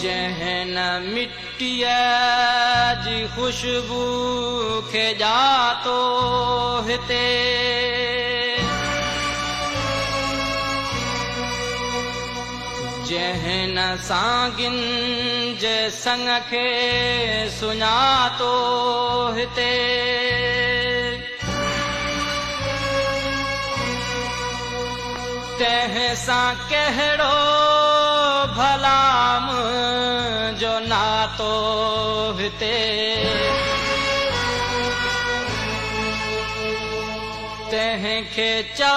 जंहिं न मिट्टीअ जी ख़ुशबू खे ॼातो हिते, जंहिं न सागिन जे संग खे सुञातो हिते, तंहिं सां कहिड़ो भला मुंहिंजो नातो हिते, तंहिंखे चओ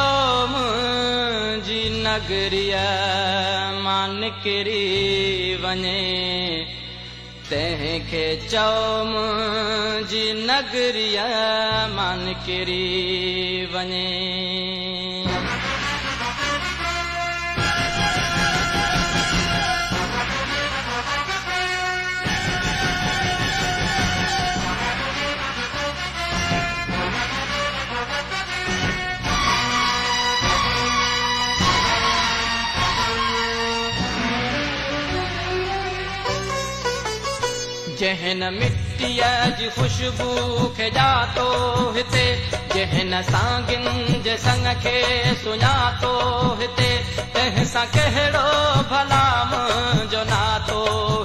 मुंहिंजी नगरीअ मां निकिरी वञे, तंहिंखे चओ मुंहिंजी नगरीअ मां निकिरी वञे। जंहिं न मिट्टीअ जी ख़ुशबू खे ॼातो हिते, जंहिं न सागिन जे संग खे सुञातो हिते, तंहिं सां कहिड़ो भला मुंहिंजो नातो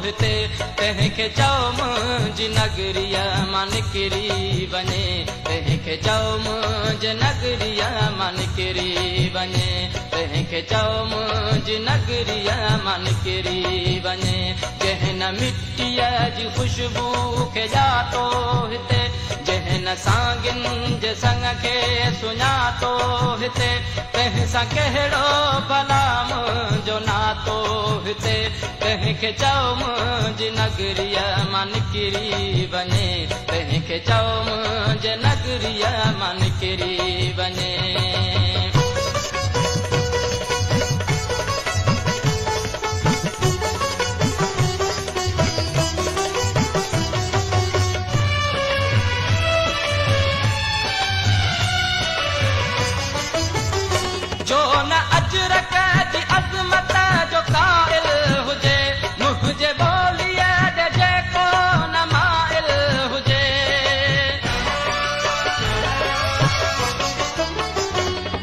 हिते, तंहिंखे चओ मुंहिंजी नगरीअ मां निकिरी वञे, तंहिंखे चओ मुंहिंजे नगरीअ मां निकिरी वञे, तंहिंखे चओ मुंहिंजी नगरीअ मां निकिरी वञे। जंहिं न मिट्टीअ जी ख़ुशबू खे ॼातो हिते, जंहिं न सागिन जे संग खे सुञातो हिते, तंहिं सां कहिड़ो भला मुंहिंजो नातो हिते, तंहिंखे चओ मुंहिंजी नगरीअ मां निकिरी वञे, तंहिंखे चओ मुंहिंजे नगरीअ मां निकिरी वञे। जो न अजरक जी अज़मत जो क़ाइल हुजे, मुंहिंजे ॿोलीअ जे जेको न माइल हुजे,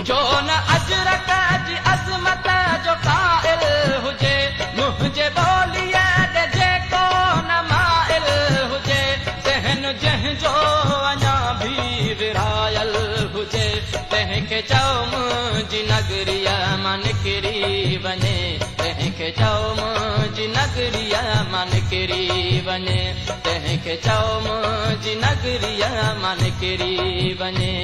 जो न अजरक जी अज़मत जो क़ाइल हुजे, मुंहिंजे ॿोलीअ जे जेको न माइल हुजे, ज़हन जंहिंजो अञा भी विरायल हुजे, तंहिंखे चओ मुंहिंजी नगरीअ मां निकिरी वञे, तंहिंखे चओ मुंहिंजी नगरीअ मां निकिरी वञे, तंहिंखे चओ मुंहिंजी नगरीअ मां निकिरी वञे।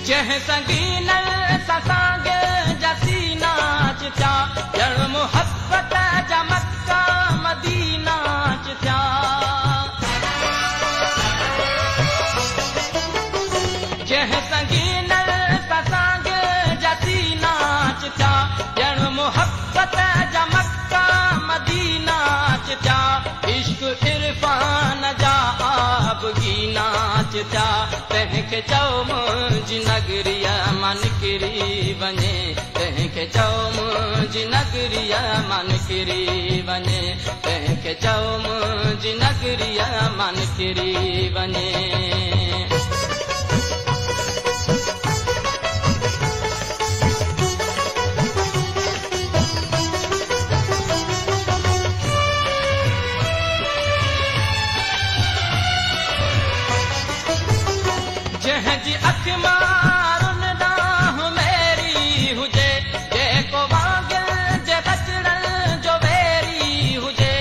जंहिं संगीन सां सांगे जा सीना चिथिया, ॼण मुहबत जा मक्का मदीना चिथिया, जंहिं संगीन सां सांगे जा सीना चिथिया, ॼण मुहबत जा मक्का मदीना चिथिया, इश्क इरफान जा आबगीना चिथिया, तंहिंखे चओ मुंहिंजी नगरीअ मां निकिरी वञे, तंहिंखे चओ मुंहिंजी नगरीअ मां निकिरी वञे, तंहिंखे चओ मुंहिंजी नगरीअ मां निकिरी वञे। जंहिंजी अखि मारुन ॾांहुं मेरी हुजे, जेको वांगुर जे बचड़नि जो वेरी हुजे,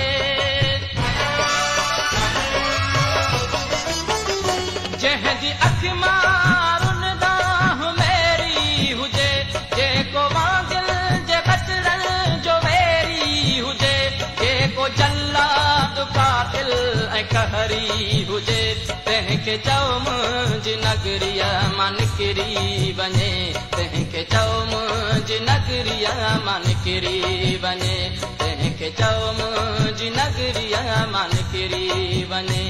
जंहिंजी अखि मारुन ॾांहुं मेरी हुजे, जेको वांगुर जे बचड़नि जो वेरी हुजे, जेको जल्लाद कातिल ऐं कहरी हुजे, तंहिंखे तंहिंखे चओ मुंहिंजी नगरीअ मां निकिरी वञे, तंहिंखे चओ मुंहिंजी नगरीअ मां निकिरी वञे, तंहिंखे चओ मुंहिंजी नगरीअ मां निकिरी वञे।